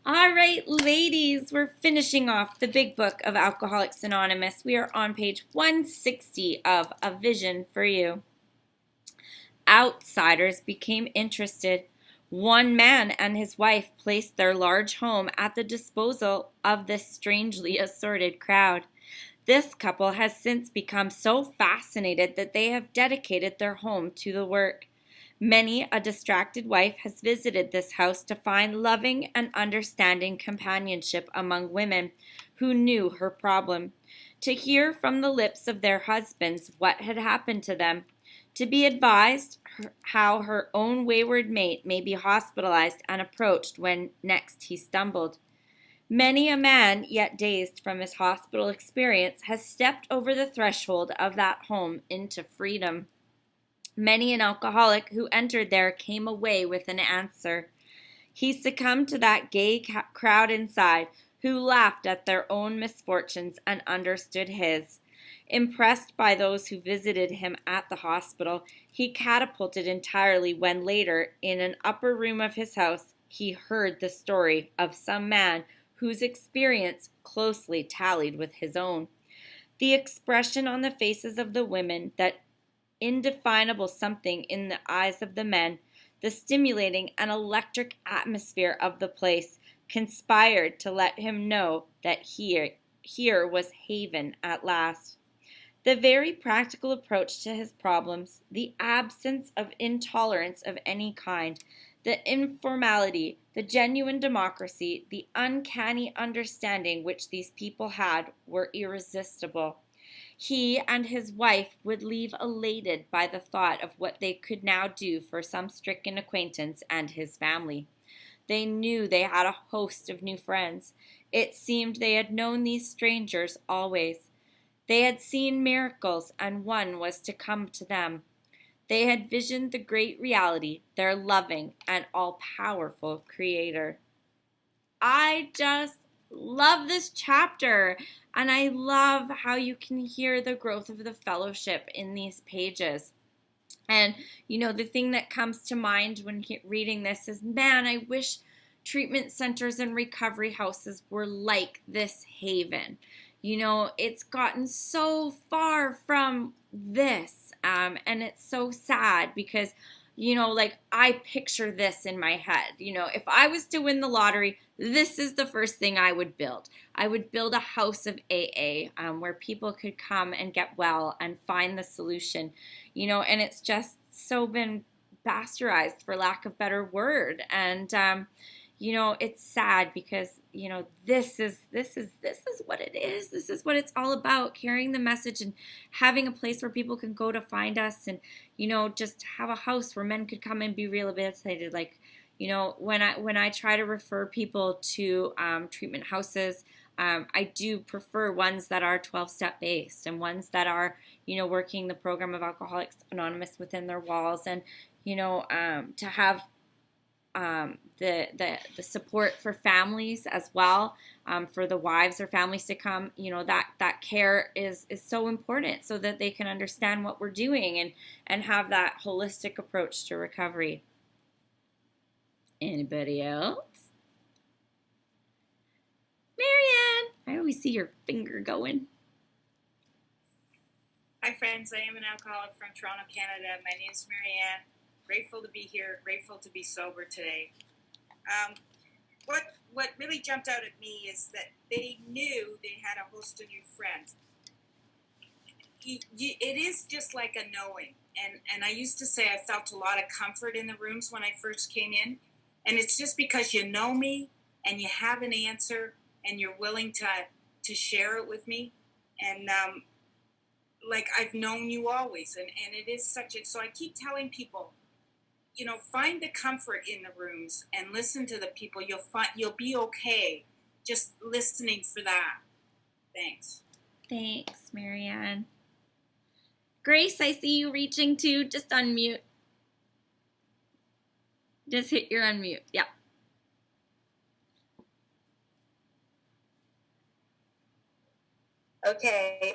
All right, ladies, we're finishing off the big book of Alcoholics Anonymous. We are on page 160 of A Vision for You. Outsiders became interested. One man and his wife placed their large home at the disposal of this strangely assorted crowd. This couple has since become so fascinated that they have dedicated their home to the work. Many a distracted wife has visited this house to find loving and understanding companionship among women who knew her problem, to hear from the lips of their husbands what had happened to them, to be advised how her own wayward mate may be hospitalized and approached when next he stumbled. Many a man, yet dazed from his hospital experience, has stepped over the threshold of that home into freedom. Many an alcoholic who entered there came away with an answer. He succumbed to that gay crowd inside who laughed at their own misfortunes and understood his. Impressed by those who visited him at the hospital, he catapulted entirely when later, in an upper room of his house, he heard the story of some man whose experience closely tallied with his own. The expression on the faces of the women, that indefinable something in the eyes of the men, the stimulating and electric atmosphere of the place, conspired to let him know that here was haven at last. The very practical approach to his problems, the absence of intolerance of any kind, the informality, the genuine democracy, the uncanny understanding which these people had, were irresistible. He and his wife would leave elated by the thought of what they could now do for some stricken acquaintance and his family. They knew they had a host of new friends. It seemed they had known these strangers always. They had seen miracles, and one was to come to them. They had visioned the great reality, their loving and all-powerful Creator. I just love this chapter, and I love how you can hear the growth of the fellowship in these pages. And, the thing that comes to mind when reading this is, man, I wish treatment centers and recovery houses were like this haven. It's gotten so far from this, and it's so sad because, I picture this in my head. If I was to win the lottery, this is the first thing I would build. I would build a house of AA where people could come and get well and find the solution, and it's just so been bastardized, for lack of better word. And, it's sad because, this is what it is. This is what it's all about, carrying the message and having a place where people can go to find us, and, just have a house where men could come and be rehabilitated. Like, when I try to refer people to treatment houses, I do prefer ones that are 12-step based, and ones that are, working the program of Alcoholics Anonymous within their walls, and, to have the support for families as well, for the wives or families to come. That care is so important, so that they can understand what we're doing and have that holistic approach to recovery. Anybody else? Marianne, I always see your finger going. Hi friends, I am an alcoholic from Toronto, Canada. My name is Marianne. Grateful to be here, grateful to be sober today. What really jumped out at me is that they knew they had a host of new friends. It is just like a knowing. And I used to say I felt a lot of comfort in the rooms when I first came in. And it's just because you know me and you have an answer and you're willing to share it with me. And like I've known you always. And it is so I keep telling people, find the comfort in the rooms and listen to the people. You'll be okay just listening for that. Thanks. Thanks, Marianne. Grace, I see you reaching too. Just unmute. Just hit your unmute. Yeah. Okay.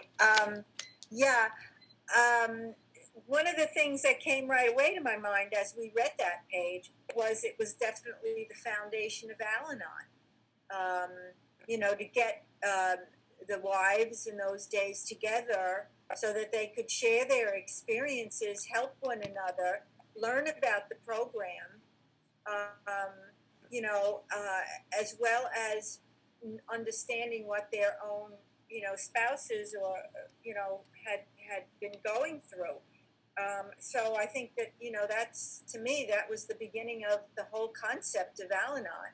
One of the things that came right away to my mind as we read that page was it was definitely the foundation of Al-Anon. to get the wives in those days together so that they could share their experiences, help one another, learn about the program, um, as well as understanding what their own, spouses or, had been going through. So I think that, to me, that was the beginning of the whole concept of Al-Anon.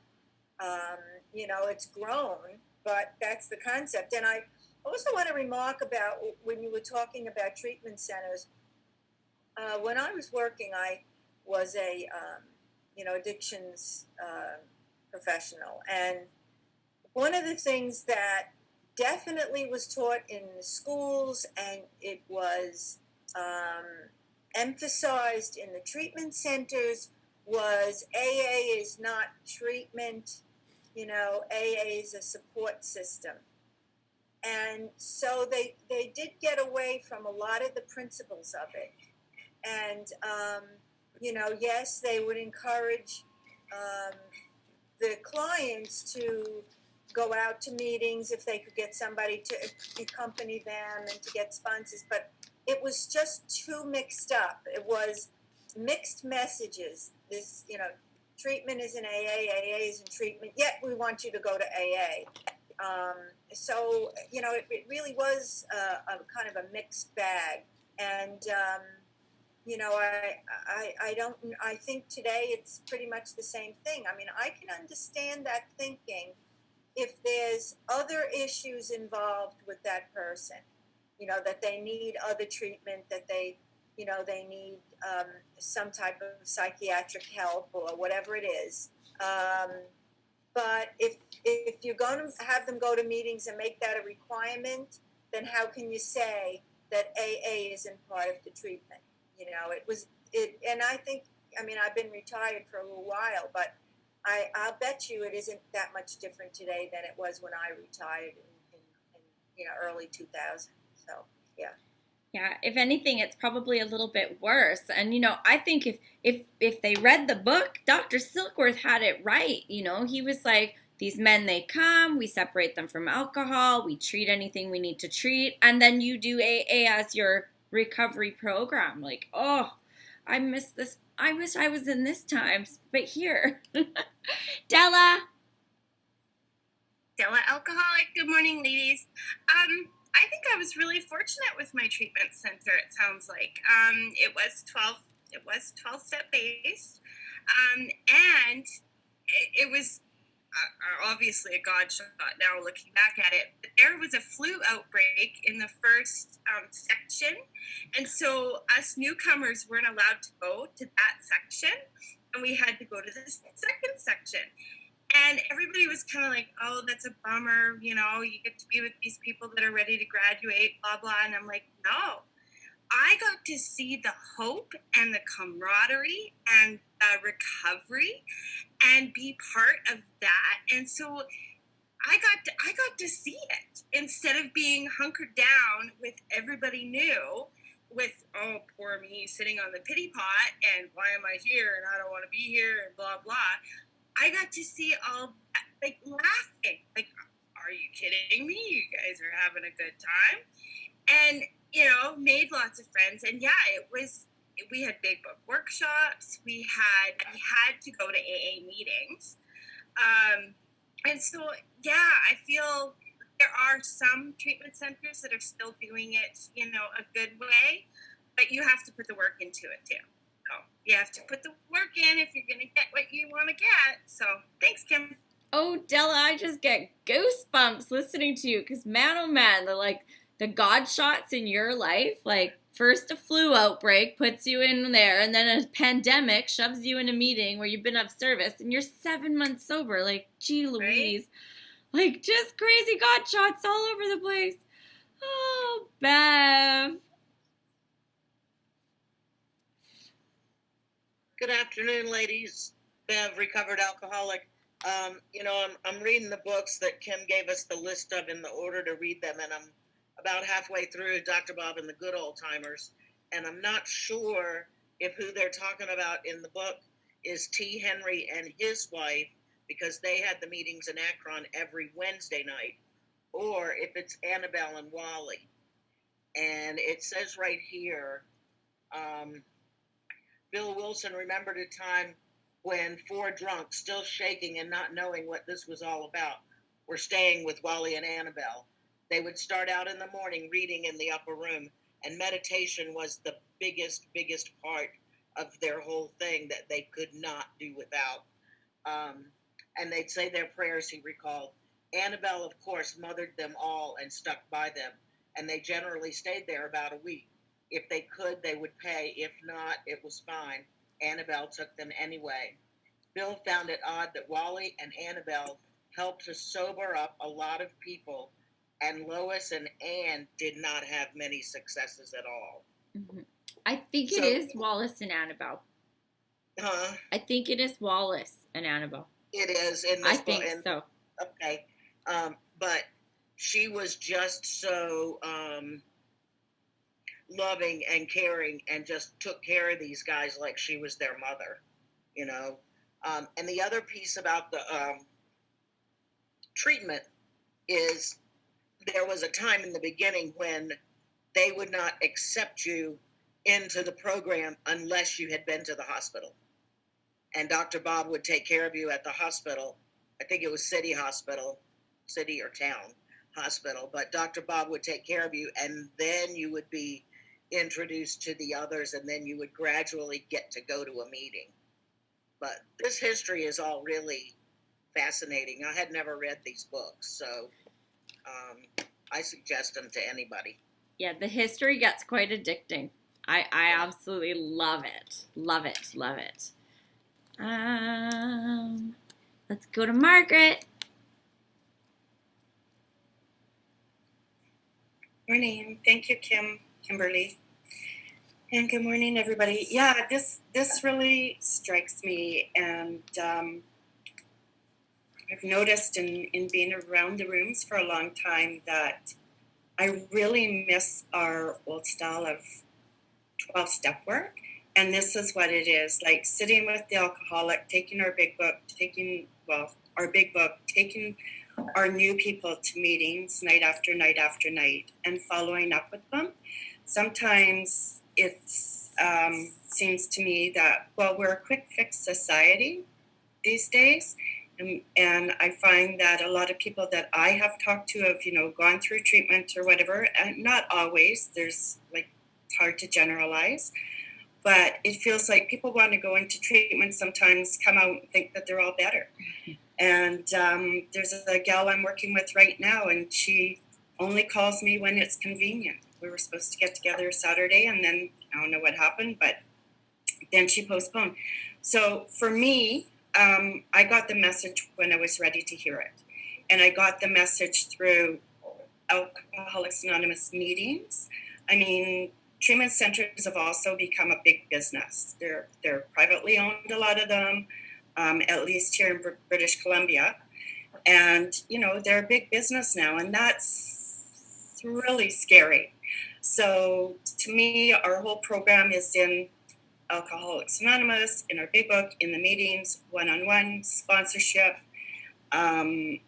It's grown, but that's the concept. And I also want to remark about when you were talking about treatment centers. When I was working, I was a, addictions professional. And one of the things that definitely was taught in the schools and it was emphasized in the treatment centers was AA is not treatment, AA is a support system. And so they did get away from a lot of the principles of it. And, yes, they would encourage the clients to go out to meetings if they could get somebody to accompany them and to get sponsors. But it was just too mixed up. It was mixed messages. This, treatment is in AA, AA is in treatment, yet we want you to go to AA. So, it really was a kind of a mixed bag. And, I think today it's pretty much the same thing. I mean, I can understand that thinking if there's other issues involved with that person, that they need other treatment, that they need some type of psychiatric help or whatever it is. But if you're going to have them go to meetings and make that a requirement, then how can you say that AA isn't part of the treatment? And I think, I've been retired for a little while, but I'll bet you it isn't that much different today than it was when I retired in early 2000. So, yeah. Yeah, if anything, it's probably a little bit worse. And I think if they read the book, Dr. Silkworth had it right. He was like, these men, they come, we separate them from alcohol, we treat anything we need to treat, and then you do AA as your recovery program. Like, oh, I miss this. I wish I was in this times, but here. Della Alcoholic. Good morning, ladies. I think I was really fortunate with my treatment center. It sounds like it was 12-step based, and it was obviously a God shot now looking back at it. But there was a flu outbreak in the first section, and so us newcomers weren't allowed to go to that section, and we had to go to the second section. And everybody was kind of like, oh, that's a bummer, you get to be with these people that are ready to graduate, blah, blah. And I'm like, no, I got to see the hope and the camaraderie and the recovery and be part of that. And so I got to see it instead of being hunkered down with everybody new with, oh, poor me sitting on the pity pot and why am I here and I don't want to be here and blah, blah. I got to see all that, like, laughing. Like, are you kidding me? You guys are having a good time. And, made lots of friends. And, yeah, we had big book workshops. We had to go to AA meetings. And so, yeah, I feel there are some treatment centers that are still doing it, a good way. But you have to put the work into it, too. So you have to put the work in if you're going to get what you want to get. So thanks, Kim. Oh, Della, I just get goosebumps listening to you because, man, oh, man, the God shots in your life, like first a flu outbreak puts you in there and then a pandemic shoves you in a meeting where you've been of service and you're 7 months sober. Like, gee Louise. Right? Like, just crazy God shots all over the place. Oh, Bev. Good afternoon, ladies. Bev, recovered alcoholic. I'm reading the books that Kim gave us the list of in the order to read them, and I'm about halfway through Dr. Bob and the Good Old Timers, and I'm not sure if who they're talking about in the book is T. Henry and his wife, because they had the meetings in Akron every Wednesday night, or if it's Annabelle and Wally. And it says right here, Bill Wilson remembered a time when four drunks, still shaking and not knowing what this was all about, were staying with Wally and Annabelle. They would start out in the morning reading in the upper room, and meditation was the biggest part of their whole thing that they could not do without. And they'd say their prayers, he recalled. Annabelle, of course, mothered them all and stuck by them, and they generally stayed there about a week. If they could, they would pay. If not, it was fine. Annabelle took them anyway. Bill found it odd that Wally and Annabelle helped to sober up a lot of people, and Lois and Anne did not have many successes at all. Mm-hmm. I think it is Wallace and Annabelle. Huh? I think it is Wallace and Annabelle. It is in this I think so. Okay. But she was just so loving and caring, and just took care of these guys like she was their mother, you know. And the other piece about the treatment is there was a time in the beginning when they would not accept you into the program unless you had been to the hospital. And Dr. Bob would take care of you at the hospital. I think it was city hospital, city or town hospital, but Dr. Bob would take care of you, and then you would be introduced to the others, and then you would gradually get to go to a meeting. But this history is all really fascinating. I had never read these books, so I suggest them to anybody. Yeah, the history gets quite addicting. I absolutely love it. Love it. Love it. Let's go to Margaret. Morning. Thank you, Kimberly. And good morning, everybody. Yeah, this really strikes me, and I've noticed in being around the rooms for a long time that I really miss our old style of 12-step work. And this is what it is, like sitting with the alcoholic, taking our big book, taking our new people to meetings night after night after night, and following up with them. Sometimes it seems to me that, well, we're a quick fix society these days. And I find that a lot of people that I have talked to have, gone through treatment or whatever, and not always, it's hard to generalize, but it feels like people want to go into treatment sometimes, come out and think that they're all better. And there's a gal I'm working with right now, and she only calls me when it's convenient. We were supposed to get together Saturday, and then I don't know what happened, but then she postponed. So for me, I got the message when I was ready to hear it. And I got the message through Alcoholics Anonymous meetings. I mean, treatment centers have also become a big business. They're privately owned, a lot of them, at least here in British Columbia. And, they're a big business now, and that's really scary. So to me, our whole program is in Alcoholics Anonymous, in our big book, in the meetings, one-on-one, sponsorship. And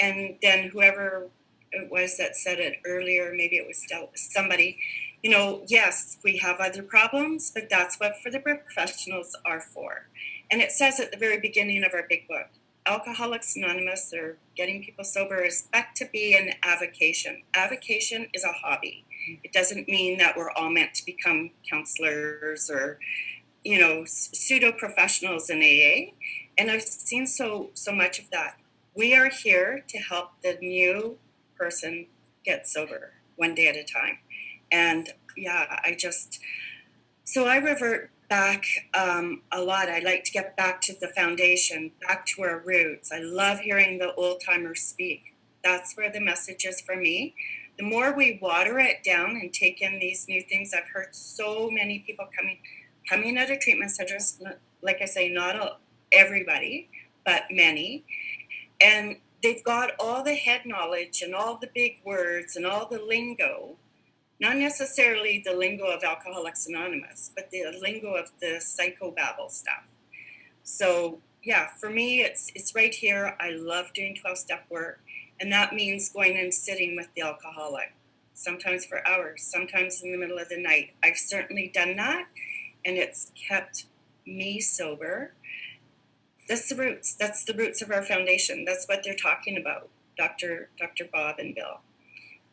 then whoever it was that said it earlier, maybe it was somebody, yes, we have other problems, but that's what for the professionals are for. And it says at the very beginning of our big book, Alcoholics Anonymous, or getting people sober, is back to be an avocation. Avocation is a hobby. It doesn't mean that we're all meant to become counselors or, pseudo professionals in AA. And I've seen so much of that. We are here to help the new person get sober one day at a time. And yeah, I revert back a lot. I like to get back to the foundation, back to our roots. I love hearing the old timers speak. That's where the message is for me. The more we water it down and take in these new things, I've heard so many people coming out of treatment centers, like I say, not everybody, but many. And they've got all the head knowledge and all the big words and all the lingo, not necessarily the lingo of Alcoholics Anonymous, but the lingo of the psychobabble stuff. So, yeah, for me, it's right here. I love doing 12-step work, and that means going and sitting with the alcoholic, sometimes for hours, sometimes in the middle of the night. I've certainly done that, and it's kept me sober. That's the roots. That's the roots of our foundation. That's what they're talking about, Dr. Bob and Bill.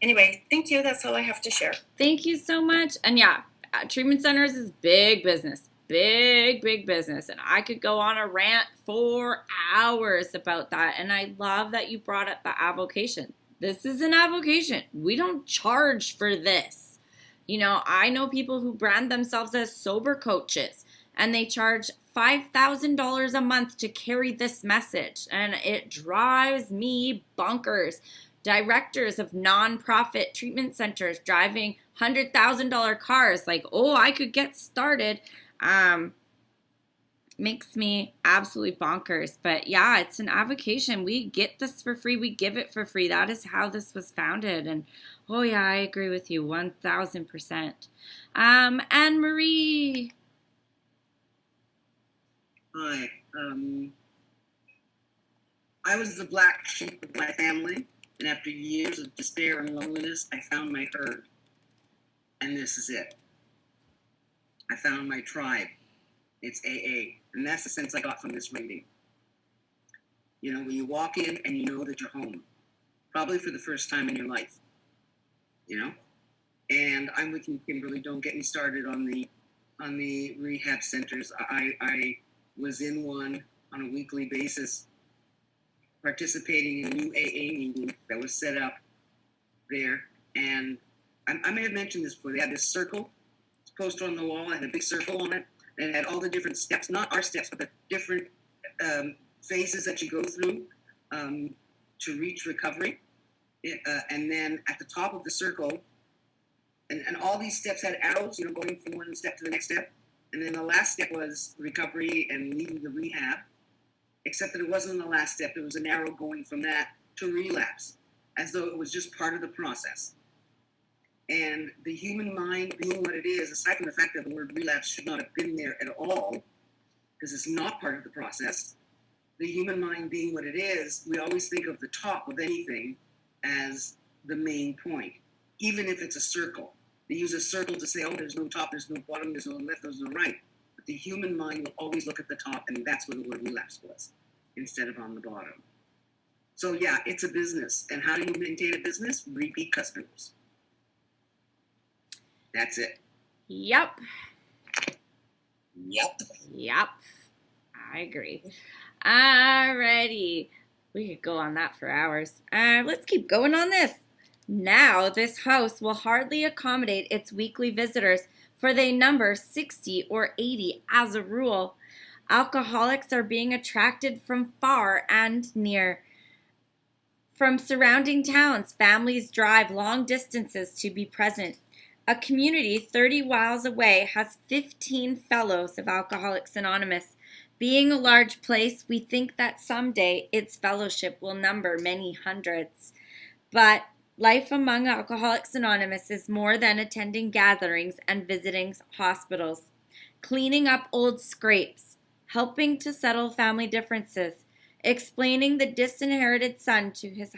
Anyway, thank you. That's all I have to share. Thank you so much. And yeah, treatment centers is big business. Big business. And I could go on a rant for hours about that. And I love that you brought up the avocation. This is an avocation. We don't charge for this. You know, I know people who brand themselves as sober coaches, and they charge $5,000 a month to carry this message. And it drives me bonkers. Directors of nonprofit treatment centers driving $100,000 cars, like, oh, I could get started, makes me absolutely bonkers. But yeah, it's an avocation. We get this for free. We give it for free. That is how this was founded. And oh yeah, I agree with you 1,000%. Anne Marie. Hi. I was the black sheep of my family, and after years of despair and loneliness, I found my herd. And this is it. I found my tribe. It's AA. And that's the sense I got from this reading. You know, when you walk in and you know that you're home, probably for the first time in your life, you know? And I'm with you, Kimberly. Don't get me started on the rehab centers. I was in one on a weekly basis, participating in a new AA meeting that was set up there. And I may have mentioned this before. They had this circle, poster on the wall, and a big circle on it. And it had all the different steps, not our steps, but the different phases that you go through to reach recovery. And then at the top of the circle, and all these steps had arrows, you know, going from one step to the next step. And then the last step was recovery and leaving the rehab, except that it wasn't the last step. It was an arrow going from that to relapse, as though it was just part of the process. And the human mind being what it is, aside from the fact that the word relapse should not have been there at all, because it's not part of the process, the human mind being what it is, we always think of the top of anything as the main point, even if it's a circle. They use a circle to say, oh, there's no top, there's no bottom, there's no left, there's no right. But the human mind will always look at the top, and that's where the word relapse was, instead of on the bottom. So yeah, it's a business. And how do you maintain a business? Repeat customers. That's it. Yep. Yep. I agree. Alrighty. We could go on that for hours. Let's keep going on this. Now, this house will hardly accommodate its weekly visitors, for they number 60 or 80 as a rule. Alcoholics are being attracted from far and near. From surrounding towns, families drive long distances to be present. A community 30 miles away has 15 fellows of Alcoholics Anonymous. Being a large place, we think that someday its fellowship will number many hundreds. But life among Alcoholics Anonymous is more than attending gatherings and visiting hospitals, cleaning up old scrapes, helping to settle family differences, explaining the disinherited son to his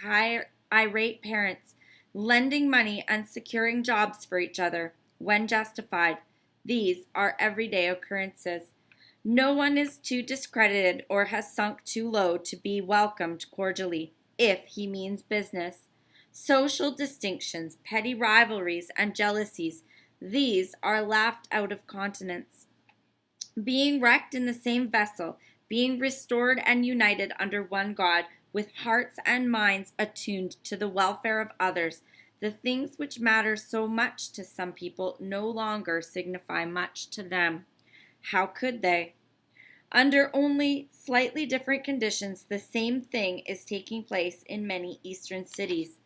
irate parents, lending money and securing jobs for each other when justified. These are everyday occurrences. No one is too discredited or has sunk too low to be welcomed cordially, if he means business. Social distinctions, petty rivalries, and jealousies, these are laughed out of countenance. Being wrecked in the same vessel, being restored and united under one God, with hearts and minds attuned to the welfare of others, the things which matter so much to some people no longer signify much to them. How could they? Under only slightly different conditions, the same thing is taking place in many eastern cities.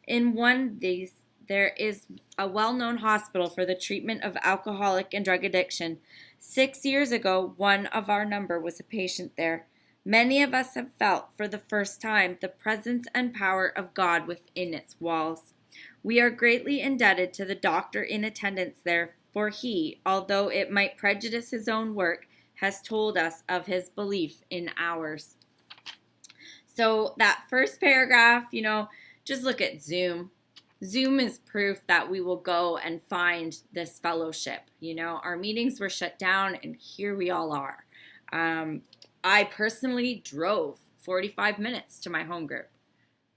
In one of these, there is a well-known hospital for the treatment of alcoholic and drug addiction. 6 years ago, one of our number was a patient there. Many of us have felt for the first time the presence and power of God within its walls. We are greatly indebted to the doctor in attendance there, for he, although it might prejudice his own work, has told us of his belief in ours. So that first paragraph, just look at Zoom. Zoom is proof that we will go and find this fellowship. Our meetings were shut down, and here we all are. I personally drove 45 minutes to my home group.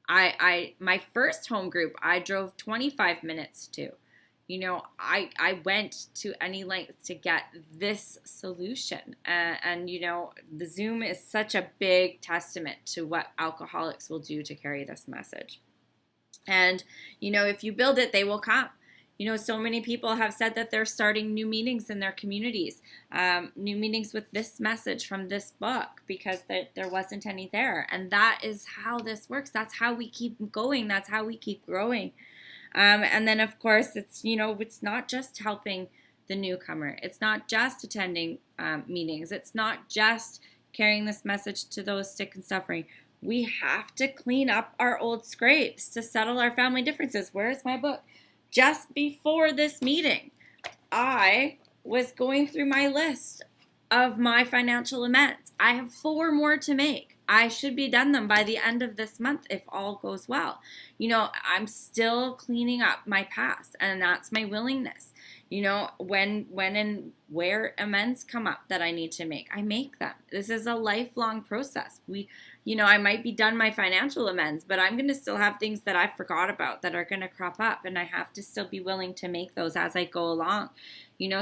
My first home group, I drove 25 minutes to. I went to any length to get this solution. And the Zoom is such a big testament to what alcoholics will do to carry this message. And, if you build it, they will come. So many people have said that they're starting new meetings in their communities, new meetings with this message from this book, because there wasn't any there. And that is how this works. That's how we keep going. That's how we keep growing. And then, of course, it's not just helping the newcomer. It's not just attending meetings. It's not just carrying this message to those sick and suffering. We have to clean up our old scrapes to settle our family differences. Where's my book? Just before this meeting, I was going through my list of my financial amends. I have 4 more to make. I should be done them by the end of this month if all goes well. I'm still cleaning up my past, and that's my willingness. When and where amends come up that I need to make, I make them. This is a lifelong process. I might be done my financial amends, but I'm going to still have things that I forgot about that are going to crop up, and I have to still be willing to make those as I go along.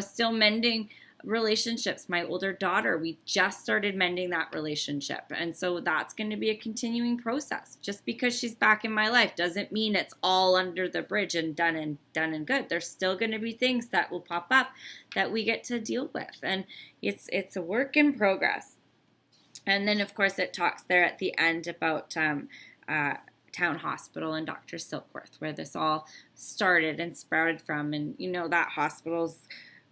Still mending relationships. My older daughter, we just started mending that relationship, and so that's going to be a continuing process. Just because she's back in my life doesn't mean it's all under the bridge and done and good. There's still going to be things that will pop up that we get to deal with, and it's a work in progress. And then, of course, it talks there at the end about Town Hospital and Dr. Silkworth, where this all started and sprouted from. And, that hospital's,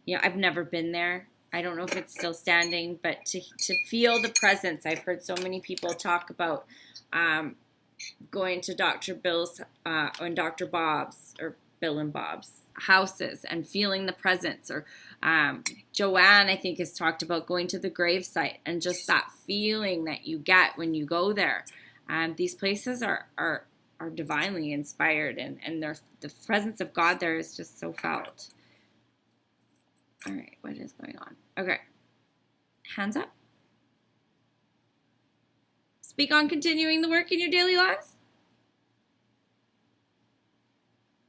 I've never been there. I don't know if it's still standing, but to feel the presence, I've heard so many people talk about going to Dr. Bill's and Dr. Bob's, or Bill and Bob's houses and feeling the presence, or Joanne, I think, has talked about going to the gravesite and just that feeling that you get when you go there. These places are divinely inspired, and the presence of God there is just so felt. All right, what is going on? Okay, hands up. Speak on continuing the work in your daily lives.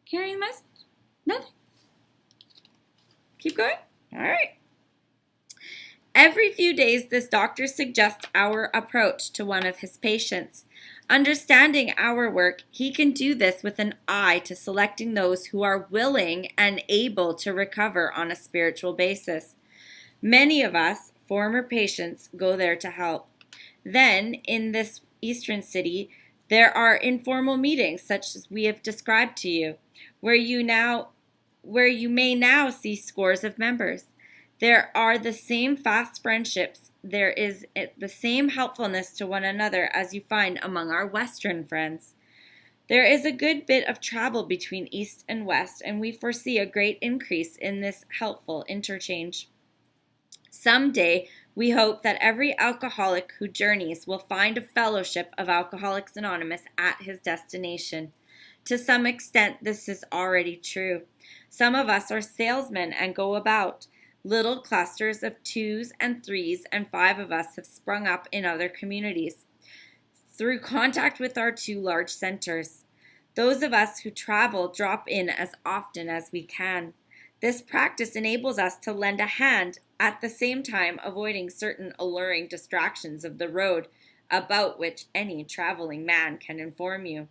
Carrying the message? Nothing. Keep going? All right. Every few days, this doctor suggests our approach to one of his patients. Understanding our work, he can do this with an eye to selecting those who are willing and able to recover on a spiritual basis. Many of us, former patients, go there to help. Then, in this eastern city, there are informal meetings such as we have described to you, where you may now see scores of members. There are the same fast friendships. There is the same helpfulness to one another as you find among our Western friends. There is a good bit of travel between East and West, and we foresee a great increase in this helpful interchange. Someday, we hope that every alcoholic who journeys will find a fellowship of Alcoholics Anonymous at his destination. To some extent, this is already true. Some of us are salesmen and go about. Little clusters of 2s and 3s and 5 of us have sprung up in other communities through contact with our 2 large centers. Those of us who travel drop in as often as we can. This practice enables us to lend a hand, at the same time avoiding certain alluring distractions of the road about which any traveling man can inform you.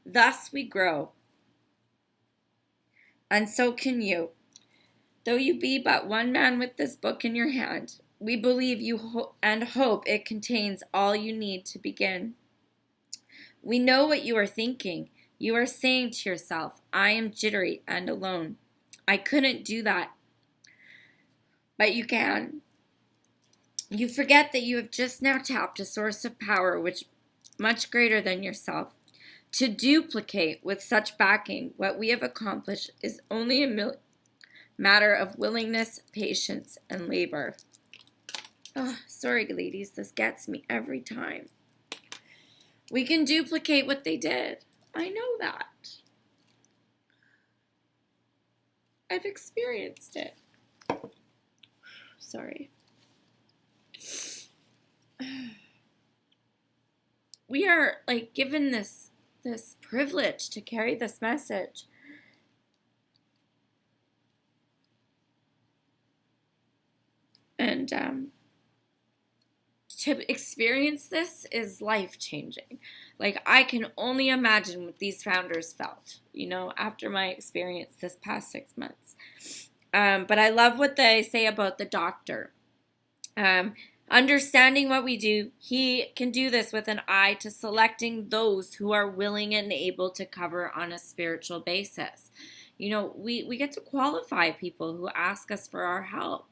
Thus we grow. And so can you. Though you be but one man with this book in your hand, we believe you and hope it contains all you need to begin. We know what you are thinking. You are saying to yourself, I am jittery and alone. I couldn't do that. But you can. You forget that you have just now tapped a source of power which much greater than yourself. To duplicate with such backing what we have accomplished is only a matter of willingness, patience, and labor. Oh, sorry, ladies, this gets me every time. We can duplicate what they did. I know that. I've experienced it. Sorry. We are like given this privilege to carry this message. And to experience this is life-changing. Like, I can only imagine what these founders felt, after my experience this past 6 months. But I love what they say about the doctor. Understanding what we do, he can do this with an eye to selecting those who are willing and able to cover on a spiritual basis. We get to qualify people who ask us for our help.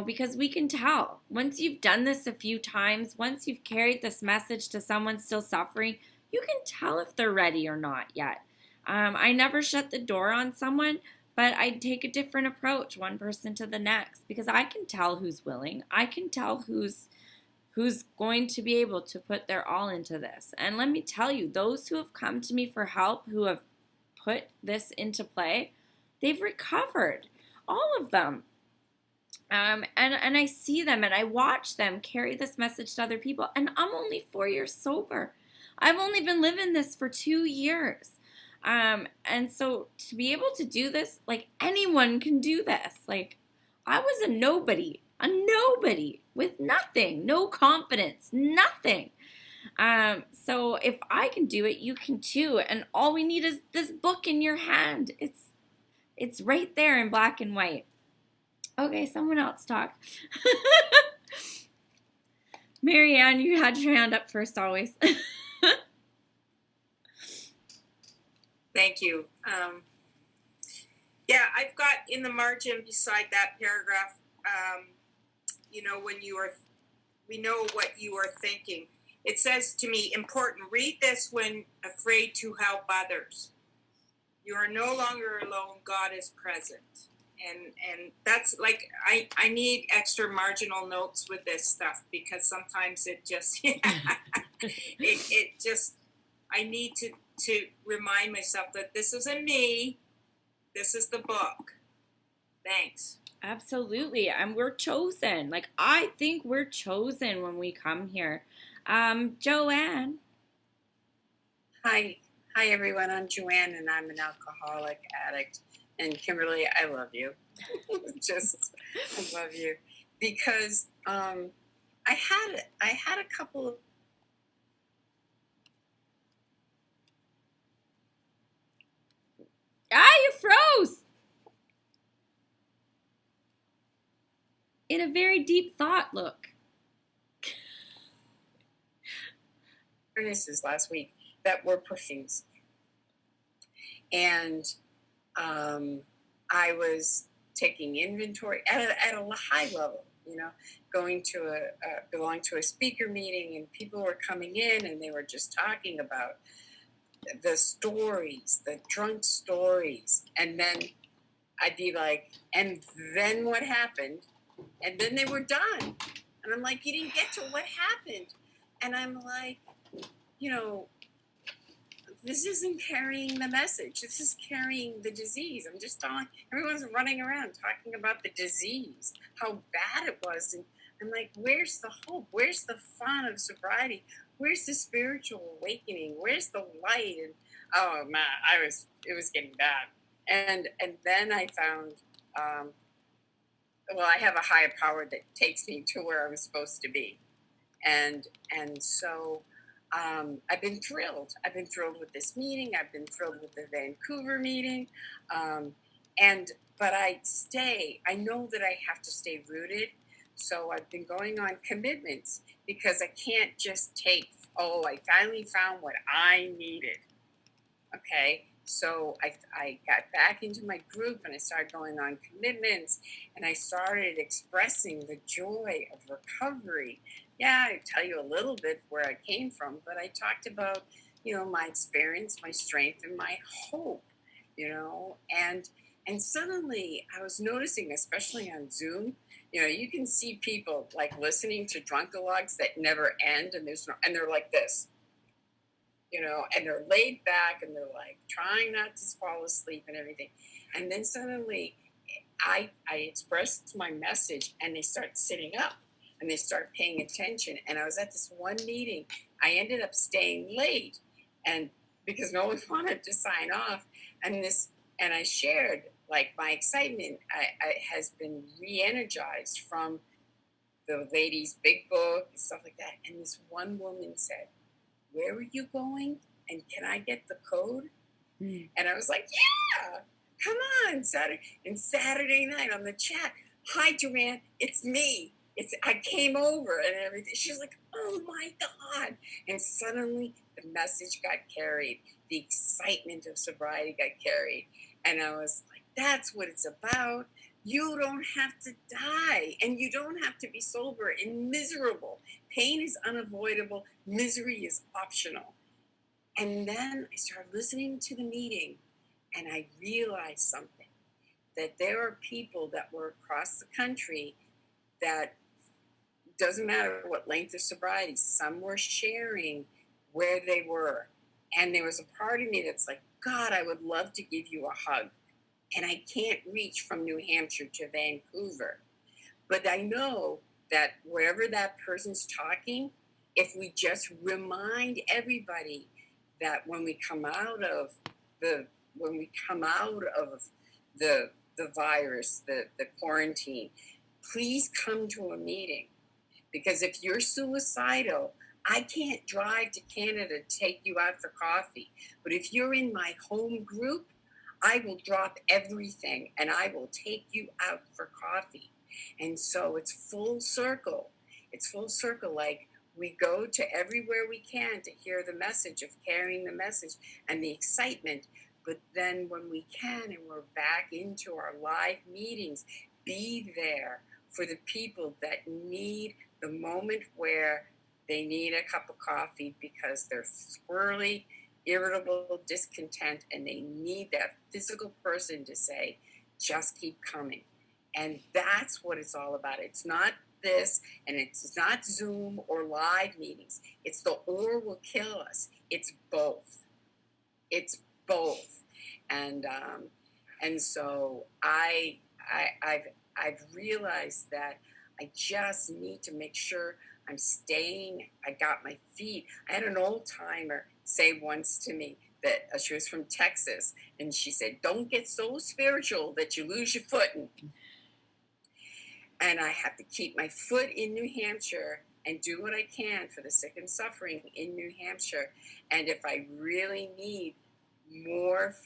Because we can tell. Once you've done this a few times, once you've carried this message to someone still suffering, you can tell if they're ready or not yet. I never shut the door on someone, but I take a different approach, one person to the next, because I can tell who's willing. I can tell who's going to be able to put their all into this. And let me tell you, those who have come to me for help, who have put this into play, they've recovered. All of them. And I see them and I watch them carry this message to other people. And I'm only 4 years sober. I've only been living this for 2 years. And so to be able to do this, like, anyone can do this. Like, I was a nobody with nothing, no confidence, nothing. So if I can do it, you can too. And all we need is this book in your hand. It's right there in black and white. Okay, someone else talk. Marianne, you had your hand up first always. Thank you. Yeah, I've got in the margin beside that paragraph, when we know what you are thinking. It says to me, important, read this when afraid to help others. You are no longer alone, God is present. And that's like, I need extra marginal notes with this stuff because sometimes it just, it just, I need to remind myself that this isn't me, this is the book. Thanks. Absolutely. And we're chosen. Like, I think we're chosen when we come here. Joanne. Hi everyone. I'm Joanne and I'm an alcoholic addict. And Kimberly, I love you. I love you because I had a couple of you froze. In a very deep thought, look. furnaces last week that were pushings. And I was taking inventory at a high level, belonging to a speaker meeting, and people were coming in and they were just talking about the stories, the drunk stories. And then I'd be like, and then what happened? And then they were done. And I'm like, you didn't get to what happened. And I'm like, this isn't carrying the message. This is carrying the disease. I'm just telling, everyone's running around talking about the disease, how bad it was. And I'm like, where's the hope? Where's the fun of sobriety? Where's the spiritual awakening? Where's the light? And oh man, it was getting bad. And then I found, I have a higher power that takes me to where I was supposed to be. And so I've been thrilled. I've been thrilled with this meeting. I've been thrilled with the Vancouver meeting. But I know that I have to stay rooted. So I've been going on commitments because I can't just take, I finally found what I needed. Okay. So I got back into my group and I started going on commitments and I started expressing the joy of recovery. Yeah, I tell you a little bit where I came from, but I talked about, my experience, my strength, and my hope, and suddenly I was noticing, especially on Zoom, You can see people like listening to drunkalogs that never end, and and they're like this, and they're laid back and they're like trying not to fall asleep and everything. And then suddenly I expressed my message and they start sitting up and they start paying attention. And I was at this one meeting. I ended up staying late and because no one wanted to sign off. And I shared like my excitement I has been re-energized from the lady's big book and stuff like that. And this one woman said, "Where are you going? And can I get the code?" And I was like, "Yeah, come on, Saturday night on the chat. Hi, Joanne, it's me. I came over and everything." She's like, "Oh my God." And suddenly the message got carried. The excitement of sobriety got carried. And I was like, that's what it's about. You don't have to die and you don't have to be sober and miserable. Pain is unavoidable. Misery is optional. And then I started listening to the meeting and I realized something, that there are people that were across the country that doesn't matter what length of sobriety, some were sharing where they were. And there was a part of me that's like, God, I would love to give you a hug. And I can't reach from New Hampshire to Vancouver. But I know that wherever that person's talking, if we just remind everybody that when we come out of the virus, the quarantine, please come to a meeting. Because if you're suicidal, I can't drive to Canada to take you out for coffee. But if you're in my home group, I will drop everything and I will take you out for coffee. And so it's full circle. It's full circle. Like we go to everywhere we can to hear the message of carrying the message and the excitement. But then when we can and we're back into our live meetings, be there for the people that need the moment where they need a cup of coffee because they're squirrely, irritable, discontent, and they need that physical person to say, just keep coming. And that's what it's all about. It's not this, and it's not Zoom or live meetings. It's the or will kill us. It's both. It's both. And so I've realized that I just need to make sure I'm staying. I got my feet. I had an old timer say once to me that she was from Texas, and she said, "Don't get so spiritual that you lose your footing." And I have to keep my foot in New Hampshire and do what I can for the sick and suffering in New Hampshire. And if I really need more,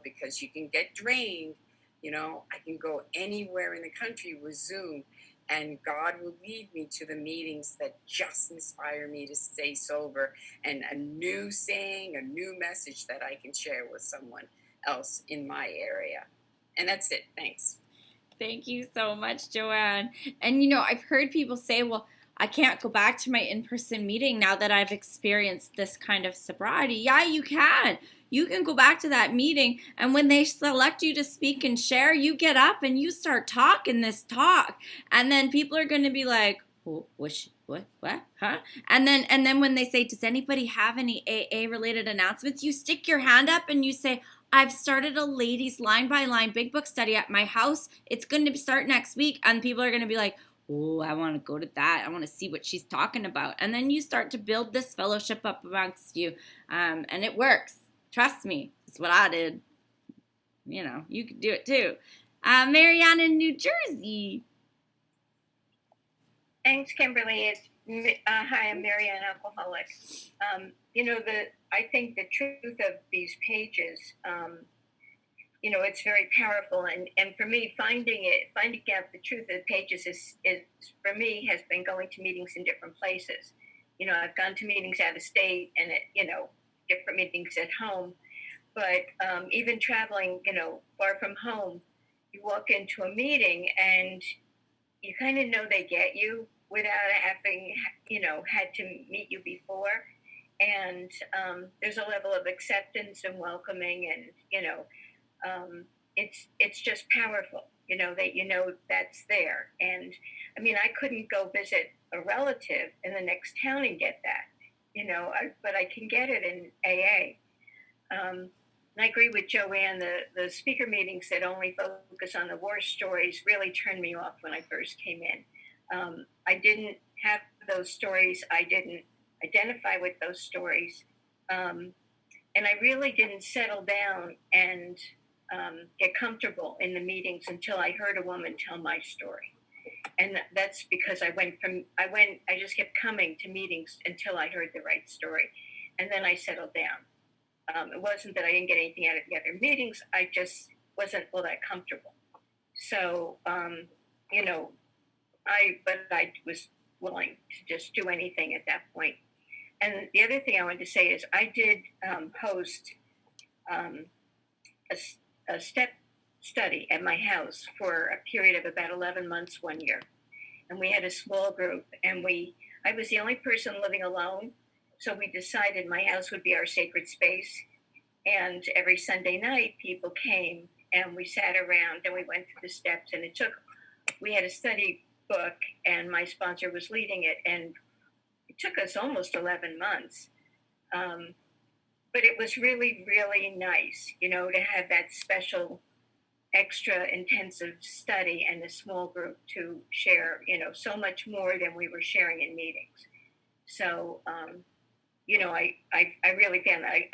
because you can get drained, I can go anywhere in the country with Zoom. And God will lead me to the meetings that just inspire me to stay sober and a new saying, a new message that I can share with someone else in my area. And that's it. Thanks. Thank you so much, Joanne. And I've heard people say, well, I can't go back to my in-person meeting now that I've experienced this kind of sobriety. Yeah, you can. You can go back to that meeting, and when they select you to speak and share, you get up and you start talking this talk. And then people are going to be like, what, huh? And then when they say, does anybody have any AA-related announcements? You stick your hand up and you say, I've started a ladies line-by-line big book study at my house. It's going to start next week. And people are going to be like, oh, I want to go to that. I want to see what she's talking about. And then you start to build this fellowship up amongst you. And it works. Trust me. It's what I did. You could do it too. Marianne in New Jersey. Thanks, Kimberly. Hi, I'm Marianne, alcoholic. I think the truth of these pages, it's very powerful. And for me, finding out the truth of the pages is for me, has been going to meetings in different places. I've gone to meetings out of state and, different meetings at home. But even traveling, far from home, you walk into a meeting and you kind of know they get you without having, had to meet you before. And there's a level of acceptance and welcoming, and it's just powerful. that that's there. And I mean, I couldn't go visit a relative in the next town and get that, but I can get it in AA. And I agree with Joanne. The speaker meetings that only focus on the war stories really turned me off when I first came in. I didn't have those stories. I didn't identify with those stories. And I really didn't settle down and get comfortable in the meetings until I heard a woman tell my story. And that's because I just kept coming to meetings until I heard the right story. And then I settled down. It wasn't that I didn't get anything out of the other meetings. I just wasn't all that comfortable. So, I was willing to just do anything at that point. And the other thing I wanted to say is I did host a step study at my house for a period of about 11 months one year. And we had a small group, and I was the only person living alone. So we decided my house would be our sacred space. And every Sunday night, people came and we sat around and we went through the steps. And we had a study book, and my sponsor was leading it. And it took us almost 11 months. But it was really, really nice, to have that special, extra intensive study and a small group to share, so much more than we were sharing in meetings. So, I really found that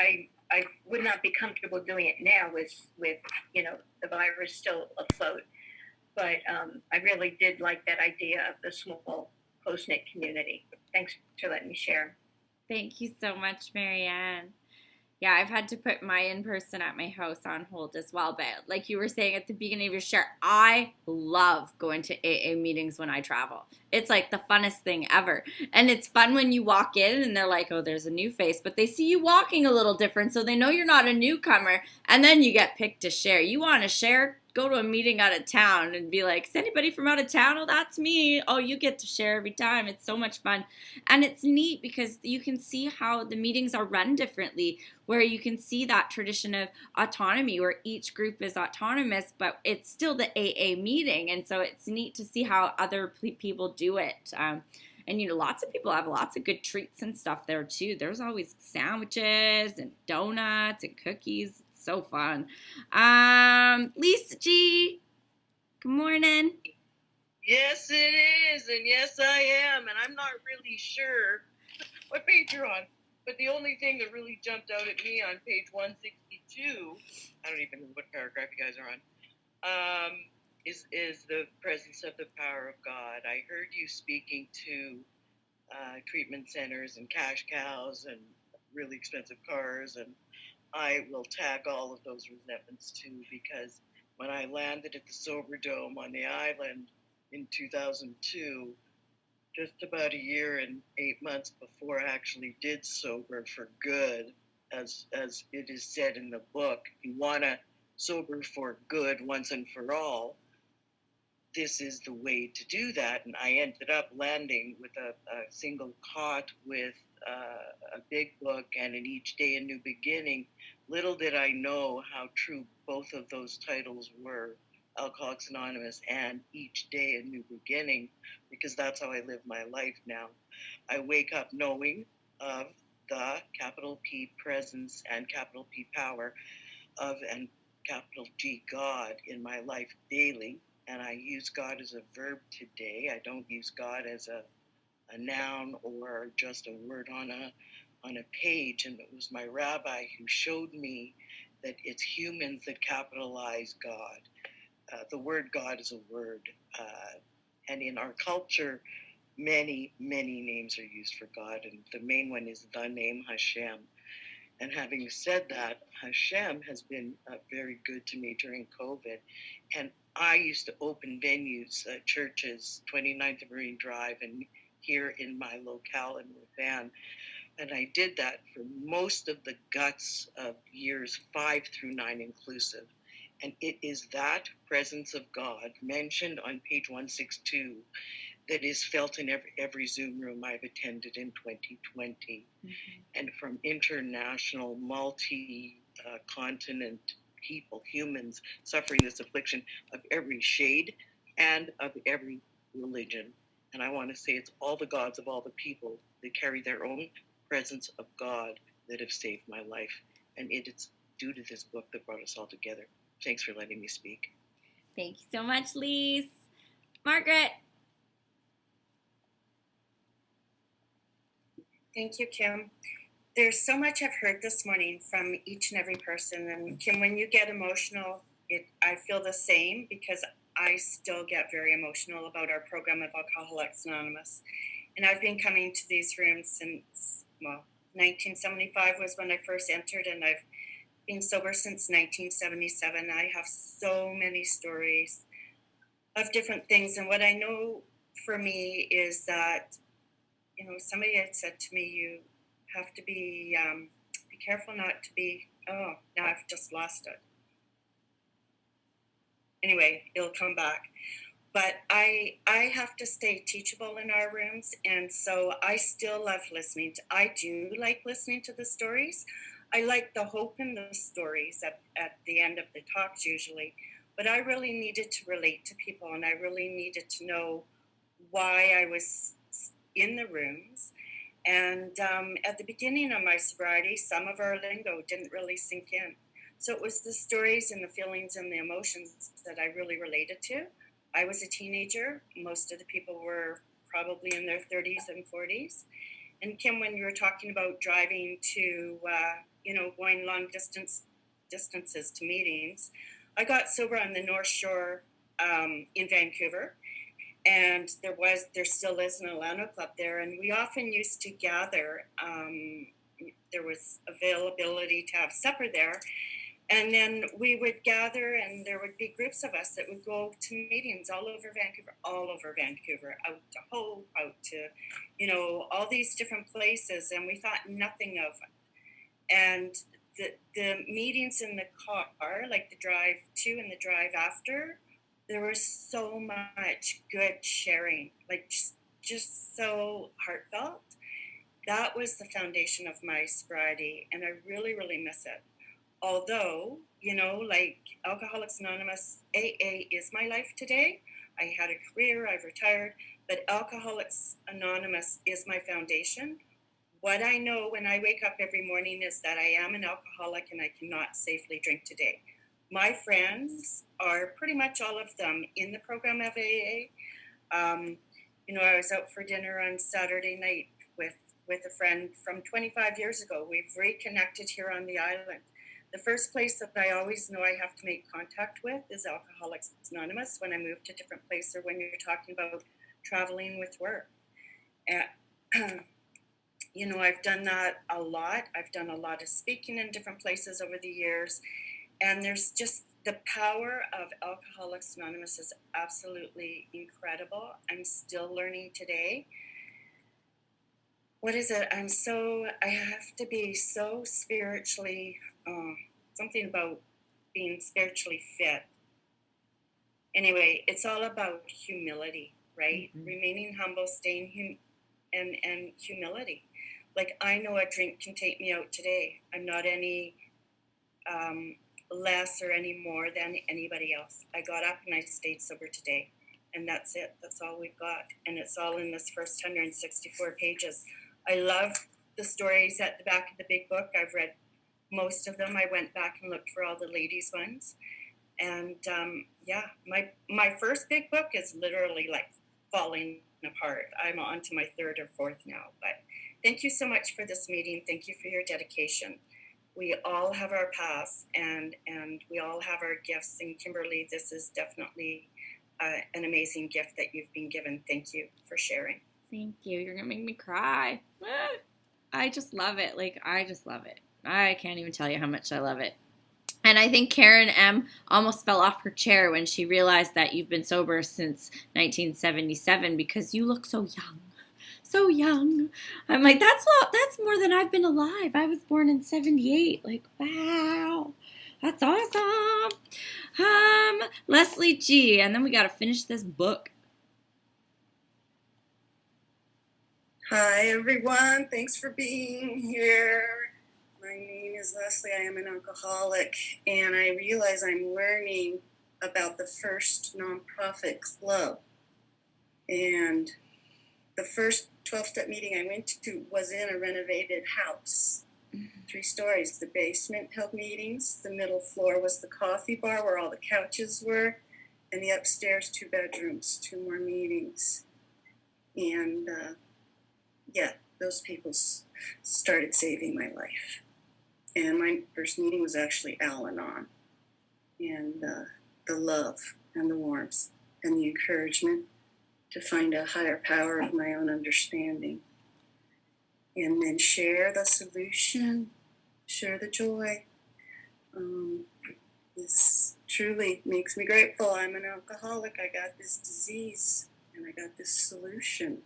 I would not be comfortable doing it now with the virus still afloat. But I really did like that idea of the small, close-knit community. Thanks for letting me share. Thank you so much, Marianne. Yeah, I've had to put my in-person at my house on hold as well. But like you were saying at the beginning of your share, I love going to AA meetings when I travel. It's like the funnest thing ever. And it's fun when you walk in and they're like, oh, there's a new face. But they see you walking a little different, so they know you're not a newcomer. And then you get picked to share. You want to share? Go to a meeting out of town and be like, is anybody from out of town? Oh, that's me. Oh, you get to share every time. It's so much fun. And it's neat because you can see how the meetings are run differently, where you can see that tradition of autonomy where each group is autonomous, but it's still the AA meeting. And so it's neat to see how other people do it. And, lots of people have lots of good treats and stuff there, too. There's always sandwiches and donuts and cookies. So fun. Lisa G, good morning. Yes, it is, and yes, I am, and I'm not really sure what page you're on, but the only thing that really jumped out at me on page 162, I don't even know what paragraph you guys are on, is the presence of the power of God. I heard you speaking to treatment centers and cash cows and really expensive cars, and I will tag all of those resentments too, because when I landed at the Sober Dome on the island in 2002, just about a year and 8 months before I actually did sober for good, as it is said in the book, you want to sober for good once and for all. This is the way to do that. And I ended up landing with a single cot with a big book and in Each Day a New Beginning. Little did I know how true both of those titles were, Alcoholics Anonymous and Each Day a New Beginning, because that's how I live my life now. I wake up knowing of the capital P presence and capital P power of and capital G God in my life daily. And I use God as a verb today. I don't use God as a noun or just a word on a page. And it was my rabbi who showed me that it's humans that capitalize God. The word God is a word. And in our culture, many, many names are used for God. And the main one is the name Hashem. And having said that, Hashem has been very good to me during COVID. And I used to open venues, churches, 29th Marine Drive, and here in my locale in Van. And I did that for most of the guts of years 5 through 9 inclusive. And it is that presence of God mentioned on page 162 that is felt in every Zoom room I've attended in 2020. Mm-hmm. And from international, multi-continent people, humans, suffering this affliction of every shade and of every religion. And I want to say it's all the gods of all the people that carry their own presence of God that have saved my life. And it is due to this book that brought us all together. Thanks for letting me speak. Thank you so much, Lise. Margaret. Thank you, Kim. There's so much I've heard this morning from each and every person. And Kim, when you get emotional, I feel the same, because I still get very emotional about our program of Alcoholics Anonymous. And I've been coming to these rooms since, 1975 was when I first entered, and I've been sober since 1977. I have so many stories of different things. And what I know for me is that, somebody had said to me, you have to be careful not to be, now I've just lost it. Anyway, it'll come back. But I have to stay teachable in our rooms, and so I still love listening. I do like listening to the stories. I like the hope in the stories at the end of the talks usually, but I really needed to relate to people, and I really needed to know why I was in the rooms. And at the beginning of my sobriety, some of our lingo didn't really sink in. So it was the stories and the feelings and the emotions that I really related to. I was a teenager. Most of the people were probably in their 30s and 40s. And Kim, when you were talking about driving to, going long distances to meetings, I got sober on the North Shore in Vancouver. And there still is an Al-Anon club there. And we often used to gather. There was availability to have supper there. And then we would gather, and there would be groups of us that would go to meetings all over Vancouver, out to Hope, out to, all these different places. And we thought nothing of it. And the meetings in the car, like the drive to and the drive after, there was so much good sharing, like just so heartfelt. That was the foundation of my sobriety, and I really, really miss it. Although, like Alcoholics Anonymous, AA is my life today. I had a career, I've retired, but Alcoholics Anonymous is my foundation. What I know when I wake up every morning is that I am an alcoholic and I cannot safely drink today. My friends are pretty much all of them in the program of AA. I was out for dinner on Saturday night with a friend from 25 years ago. We've reconnected here on the island. The first place that I always know I have to make contact with is Alcoholics Anonymous when I move to different places, or when you're talking about traveling with work. I've done that a lot. I've done a lot of speaking in different places over the years. And there's just the power of Alcoholics Anonymous is absolutely incredible. I'm still learning today. What is it? I have to be so spiritually, something about being spiritually fit. Anyway, it's all about humility, right? Mm-hmm. Remaining humble, staying and humility. Like, I know a drink can take me out today. I'm not any less or any more than anybody else. I got up and I stayed sober today. And that's it. That's all we've got. And it's all in this first 164 pages. I love the stories at the back of the big book. I've read most of them. I went back and looked for all the ladies' ones. And my first big book is literally like falling apart. I'm on to my third or fourth now. But thank you so much for this meeting. Thank you for your dedication. We all have our paths and we all have our gifts. And Kimberly, this is definitely an amazing gift that you've been given. Thank you for sharing. Thank you. You're going to make me cry. I just love it. I just love it. I can't even tell you how much I love it. And I think Karen M. almost fell off her chair when she realized that you've been sober since 1977 because you look so young. So young. I'm like, that's more than I've been alive. I was born in 78. Like, wow. That's awesome. Leslie G. And then we got to finish this book. Hi, everyone. Thanks for being here. My name is Leslie. I am an alcoholic, and I realize I'm learning about the first nonprofit club. And the first 12-step meeting I went to was in a renovated house, 3 stories. The basement held meetings. The middle floor was the coffee bar where all the couches were, and the upstairs 2 bedrooms, 2 more meetings. And those people started saving my life. And my first meeting was actually Al-Anon. And the love and the warmth and the encouragement to find a higher power of my own understanding. And then share the solution, share the joy. This truly makes me grateful. I'm an alcoholic. I got this disease and I got this solution.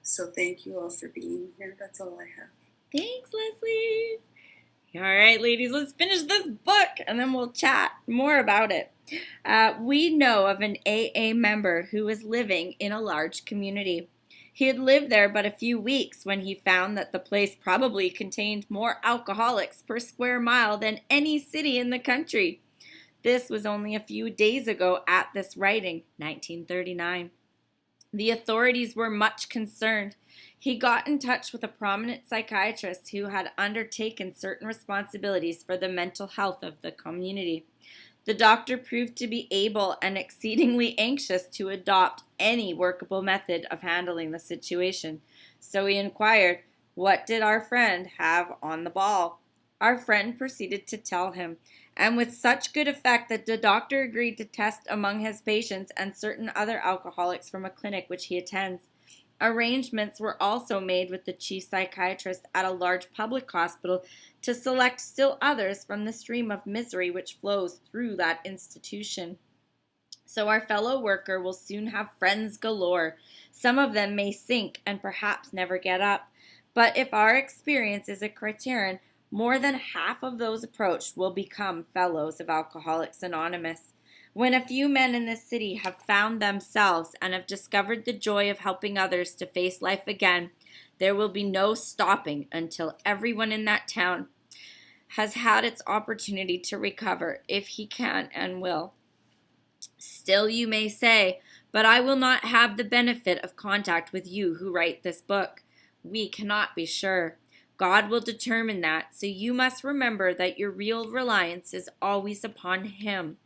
So thank you all for being here. That's all I have. Thanks, Leslie. All right, ladies, let's finish this book and then we'll chat more about it. We know of an AA member who was living in a large community. He had lived there but a few weeks when he found that the place probably contained more alcoholics per square mile than any city in the country. This was only a few days ago at this writing, 1939. The authorities were much concerned. He got in touch with a prominent psychiatrist who had undertaken certain responsibilities for the mental health of the community. The doctor proved to be able and exceedingly anxious to adopt any workable method of handling the situation. So he inquired, "What did our friend have on the ball?" Our friend proceeded to tell him, and with such good effect that the doctor agreed to test among his patients and certain other alcoholics from a clinic which he attends. Arrangements were also made with the chief psychiatrist at a large public hospital to select still others from the stream of misery which flows through that institution. So our fellow worker will soon have friends galore. Some of them may sink and perhaps never get up. But if our experience is a criterion, more than half of those approached will become fellows of Alcoholics Anonymous. When a few men in this city have found themselves and have discovered the joy of helping others to face life again, there will be no stopping until everyone in that town has had its opportunity to recover, if he can and will. Still you may say, "But I will not have the benefit of contact with you who write this book." We cannot be sure. God will determine that, so you must remember that your real reliance is always upon Him.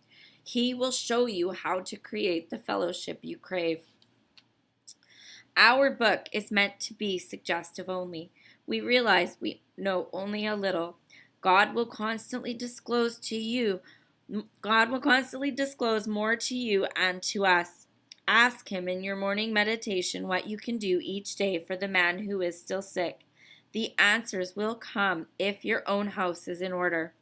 He will show you how to create the fellowship you crave. Our book is meant to be suggestive only. We realize we know only a little. God will constantly disclose more to you and to us. Ask Him in your morning meditation what you can do each day for the man who is still sick. The answers will come if your own house is in order.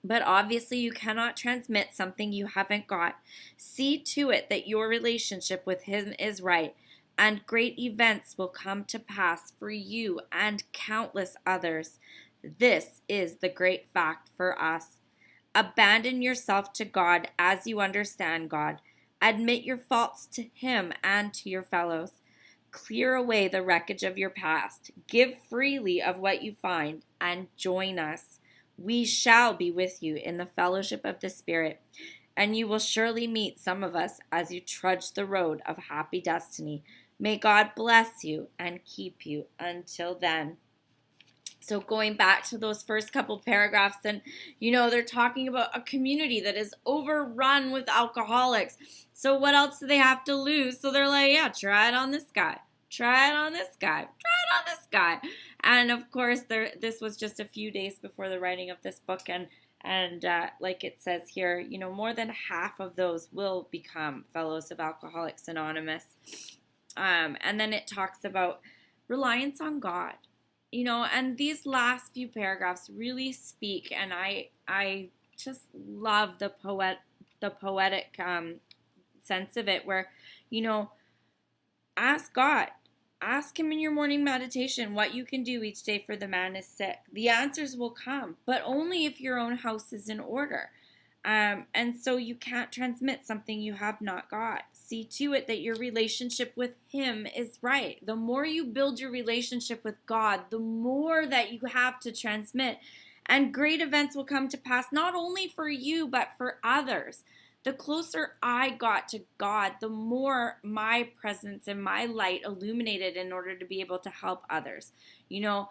But obviously you cannot transmit something you haven't got. See to it that your relationship with Him is right, and great events will come to pass for you and countless others. This is the great fact for us. Abandon yourself to God as you understand God. Admit your faults to Him and to your fellows. Clear away the wreckage of your past. Give freely of what you find and join us. We shall be with you in the fellowship of the Spirit, and you will surely meet some of us as you trudge the road of happy destiny. May God bless you and keep you until then. So going back to those first couple paragraphs, and they're talking about a community that is overrun with alcoholics. So what else do they have to lose? So they're like, yeah, try it on this guy. Try it on this guy. Try it on this guy. And of course, this was just a few days before the writing of this book. And like it says here, more than half of those will become fellows of Alcoholics Anonymous. And then it talks about reliance on God. And these last few paragraphs really speak, and I just love the poetic sense of it, where, ask God. Ask Him in your morning meditation what you can do each day for the man is sick. The answers will come, but only if your own house is in order. And so you can't transmit something you have not got. See to it that your relationship with Him is right. The more you build your relationship with God, the more that you have to transmit. And great events will come to pass, not only for you, but for others. The closer I got to God, the more my presence and my light illuminated in order to be able to help others. You know,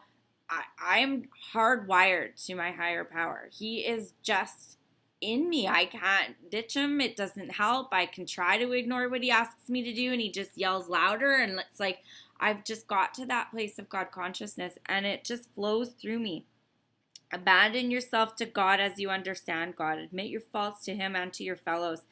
I'm hardwired to my higher power. He is just in me. I can't ditch him. It doesn't help. I can try to ignore what he asks me to do, and he just yells louder. And it's like I've just got to that place of God consciousness, and it just flows through me. Abandon yourself to God as you understand God. Admit your faults to Him and to your fellows.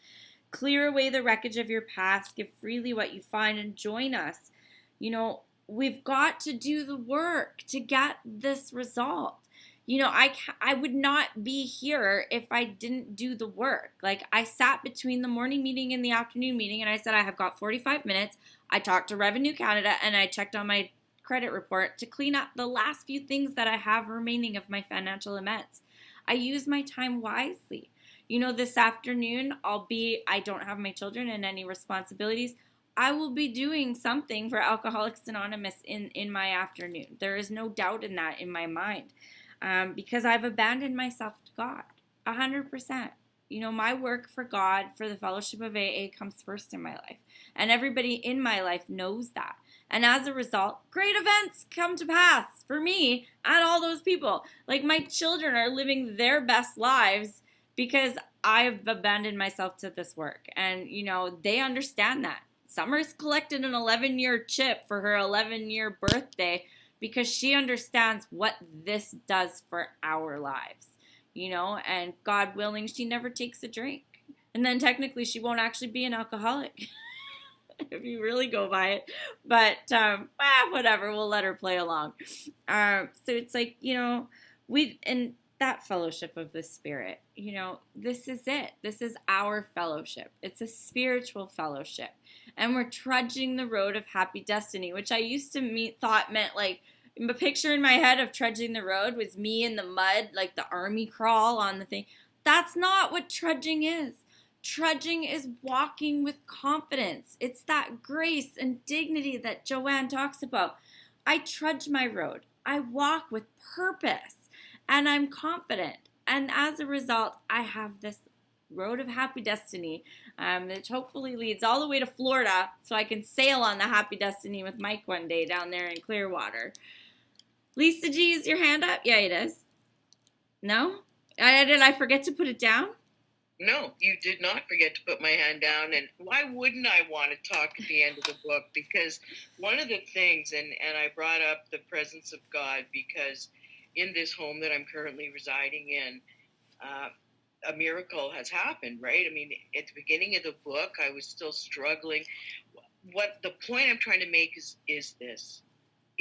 Clear away the wreckage of your past. Give freely what you find, and join us. You know, we've got to do the work to get this result. You know, I would not be here if I didn't do the work. Like, I sat between the morning meeting and the afternoon meeting, and I said, I have got 45 minutes. I talked to Revenue Canada, and I checked on my credit report to clean up the last few things that I have remaining of my financial amounts. I use my time wisely. You know, this afternoon, I don't have my children and any responsibilities. I will be doing something for Alcoholics Anonymous in my afternoon. There is no doubt in that in my mind. Because I've abandoned myself to God, 100%. You know, my work for God, for the fellowship of AA, comes first in my life. And everybody in my life knows that. And as a result, great events come to pass for me and all those people. Like, my children are living their best lives because I've abandoned myself to this work. And, you know, they understand that. Summer's collected an 11-year chip for her 11-year birthday because she understands what this does for our lives, you know, and God willing, she never takes a drink. And then technically she won't actually be an alcoholic if you really go by it. But whatever, we'll let her play along. So it's like, you know, in that fellowship of the Spirit, you know, this is it. This is our fellowship. It's a spiritual fellowship. And we're trudging the road of happy destiny, which I used to thought meant like, the picture in my head of trudging the road was me in the mud, like the army crawl on the thing. That's not what trudging is. Trudging is walking with confidence. It's that grace and dignity that Joanne talks about. I trudge my road. I walk with purpose, and I'm confident. And as a result, I have this road of happy destiny, which hopefully leads all the way to Florida so I can sail on the happy destiny with Mike one day down there in Clearwater. Lisa G, is your hand up? Yeah, it is. No? Did I forget to put it down? No, you did not forget to put my hand down. And why wouldn't I want to talk at the end of the book? Because one of the things, and I brought up the presence of God because in this home that I'm currently residing in, a miracle has happened, right? I mean, at the beginning of the book, I was still struggling. What the point I'm trying to make is this.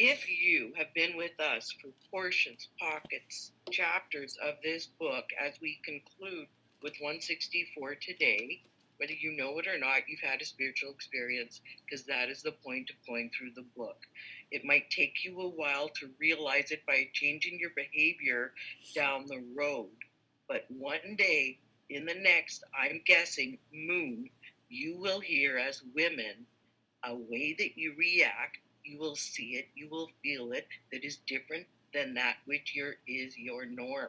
If you have been with us for portions, pockets, chapters of this book, as we conclude with 164 today, whether you know it or not, you've had a spiritual experience, because that is the point of going through the book. It might take you a while to realize it by changing your behavior down the road. But one day, in the next, I'm guessing, moon, you will hear as women a way that you react. You will see it, you will feel it, that is different than that which is your norm.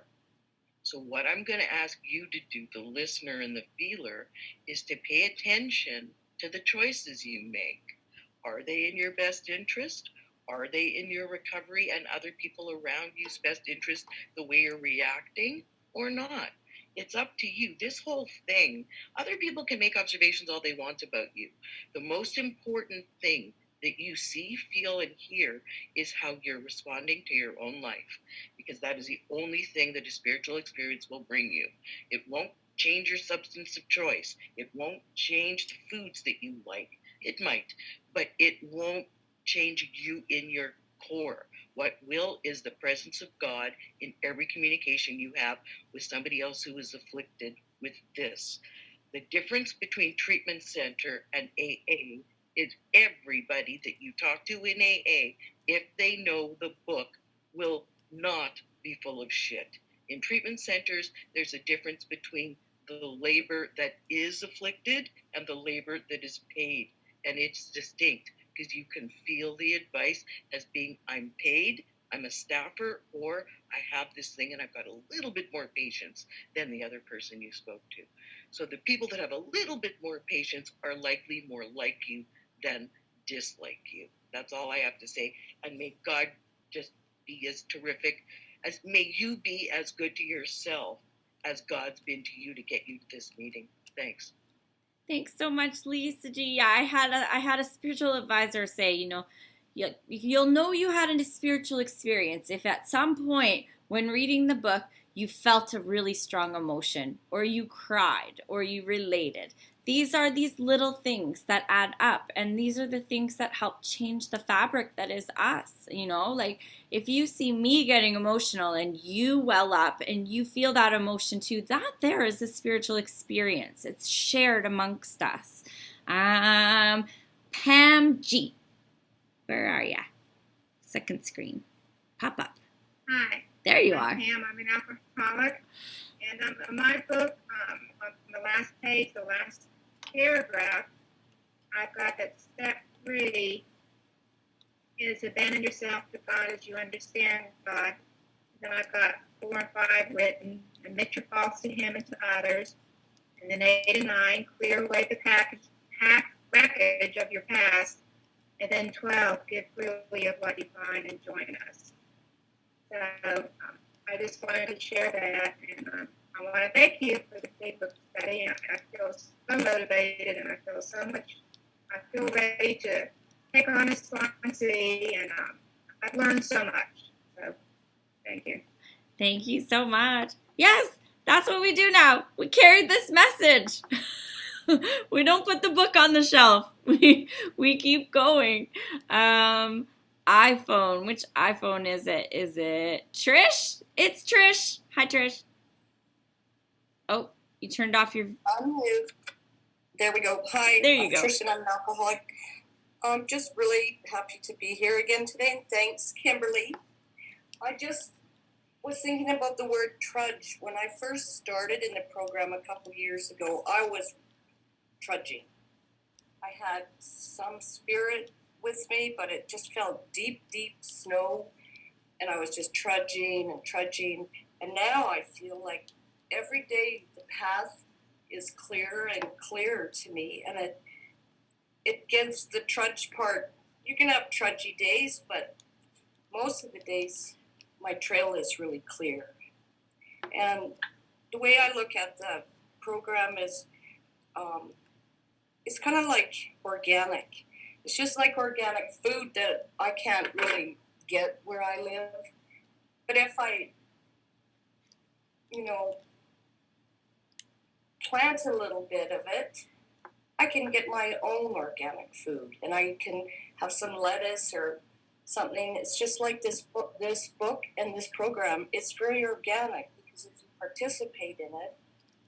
So what I'm going to ask you to do, the listener and the feeler, is to pay attention to the choices you make. Are they in your best interest? Are they in your recovery and other people around you's best interest, the way you're reacting, or not? It's up to you. This whole thing, other people can make observations all they want about you. The most important thing that you see, feel, and hear is how you're responding to your own life, because that is the only thing that a spiritual experience will bring you. It won't change your substance of choice. It won't change the foods that you like. It might, but it won't change you in your core. What will is the presence of God in every communication you have with somebody else who is afflicted with this. The difference between treatment center and AA is everybody that you talk to in AA, if they know the book, will not be full of shit. In treatment centers, there's a difference between the labor that is afflicted and the labor that is paid. And it's distinct because you can feel the advice as being, I'm paid, I'm a staffer, or I have this thing and I've got a little bit more patience than the other person you spoke to. So the people that have a little bit more patience are likely more like you than dislike you. That's all I have to say. And may God just be as terrific as, may you be as good to yourself as God's been to you to get you to this meeting. Thanks. Thanks so much, Lisa G. Yeah, I had a spiritual advisor say, you'll know you had a spiritual experience if at some point when reading the book you felt a really strong emotion, or you cried, or you related. These are these little things that add up, and these are the things that help change the fabric that is us. Like if you see me getting emotional and you well up and you feel that emotion too, that there is a spiritual experience. It's shared amongst us. Pam G, where are ya? Second screen, pop up. Hi. There you I'm are. Pam. I'm an alcoholic. And in my book, on the last page, the last paragraph, I've got that step 3 is abandon yourself to God as you understand God. Then I've got 4 and 5 written, admit your faults to Him and to others. And then 8 and 9, clear away the wreckage of your past. And then 12, give freely of what you find and join us. So I just wanted to share that, and I want to thank you for the Facebook study. I feel so motivated, and I feel ready to take on responsibility, and I've learned so much. So thank you. Thank you so much. Yes, that's what we do now. We carry this message. We don't put the book on the shelf. We keep going. iPhone. Which iPhone is it? Is it Trish? It's Trish. Hi, Trish. Oh, you turned off your... Unmute. There we go. Hi. There you go. Trish, and I'm an alcoholic. I'm just really happy to be here again today. Thanks, Kimberly. I just was thinking about the word trudge. When I first started in the program a couple years ago, I was trudging. I had some spirit with me, but it just felt deep, deep snow, and I was just trudging and trudging. And now I feel like every day the path is clearer and clearer to me, and it gets the trudge part. You can have trudgy days, but most of the days my trail is really clear. And the way I look at the program is it's kind of like organic. It's just like organic food that I can't really get where I live. But if I, plant a little bit of it, I can get my own organic food, and I can have some lettuce or something. It's just like this book and this program. It's very organic because if you participate in it,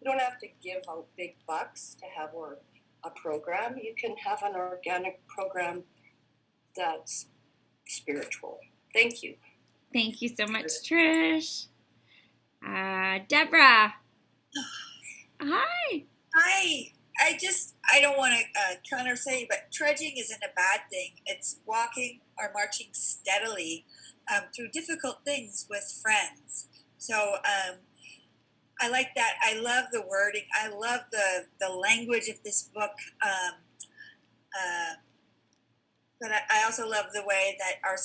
you don't have to give out big bucks to have a program. You can have an organic program that's spiritual. Thank you. Thank you so much, Trish. Deborah. Hi. Hi. I don't want to counter say, but trudging isn't a bad thing. It's walking or marching steadily through difficult things with friends. So I like that. I love the wording. I love the language of this book. But I also love the way that my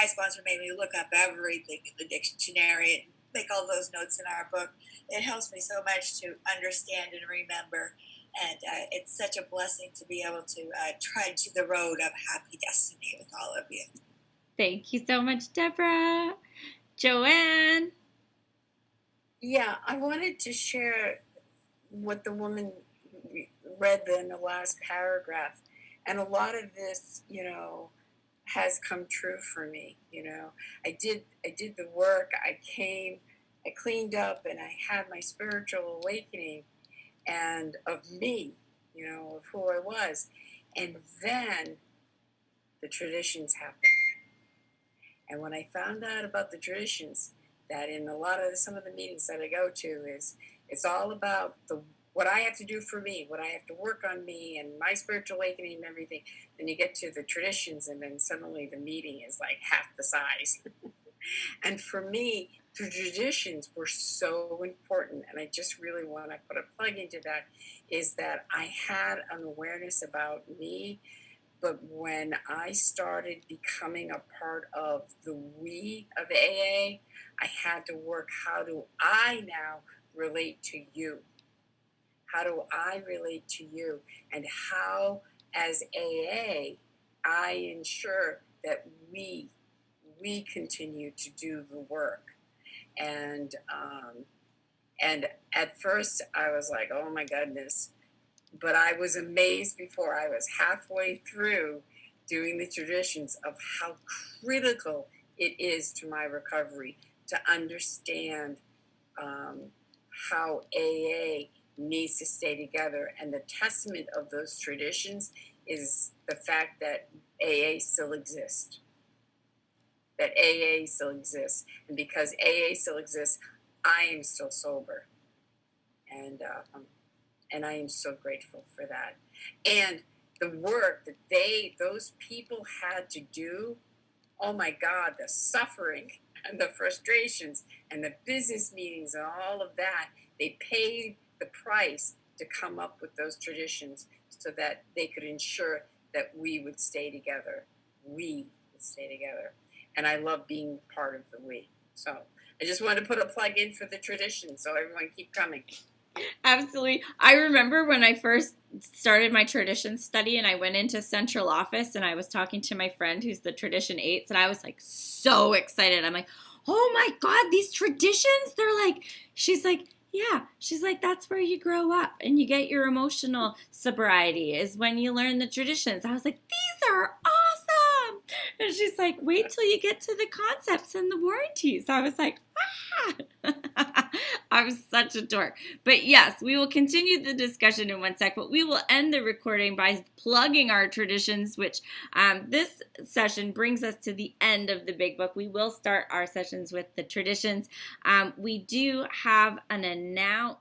sponsor made me look up everything in the dictionary and make all those notes in our book. It helps me so much to understand and remember. And it's such a blessing to be able to trudge to the road of happy destiny with all of you. Thank you so much, Deborah. Joanne. Yeah, I wanted to share what the woman read in the last paragraph. And a lot of this, has come true for me. I did the work. I cleaned up, and I had my spiritual awakening and of me, of who I was. And then the traditions happened. And when I found out about the traditions, that in some of the meetings that I go to is It's all about what I have to do for me, what I have to work on me and my spiritual awakening and everything. Then you get to the traditions, and then suddenly the meeting is like half the size. And for me, the traditions were so important. And I just really want to put a plug into that, is that I had an awareness about me. But when I started becoming a part of the we of AA, I had to work, how do I now relate to you? How do I relate to you? And how, as AA, I ensure that we continue to do the work. And at first I was like, oh my goodness. But I was amazed before I was halfway through doing the traditions of how critical it is to my recovery to understand how AA needs to stay together. And the testament of those traditions is the fact that AA still exists. That AA still exists. And because AA still exists, I am still sober. And I am so grateful for that. And the work that those people had to do, oh my God, the suffering and the frustrations and the business meetings and all of that, they paid the price to come up with those traditions so that they could ensure that we would stay together. We would stay together. And I love being part of the we. So I just wanted to put a plug in for the tradition, so everyone keep coming. Absolutely. I remember when I first started my tradition study and I went into central office and I was talking to my friend who's the tradition 8s, and I was like so excited. I'm like, oh my God, these traditions, they're like, she's like, yeah, she's like, that's where you grow up and you get your emotional sobriety is when you learn the traditions. I was like, these are awesome. And she's like, wait till you get to the concepts and the warranties. I was like, I was such a dork. But yes, we will continue the discussion in one sec, but we will end the recording by plugging our traditions, which this session brings us to the end of the big book. We will start our sessions with the traditions. We do have an announcement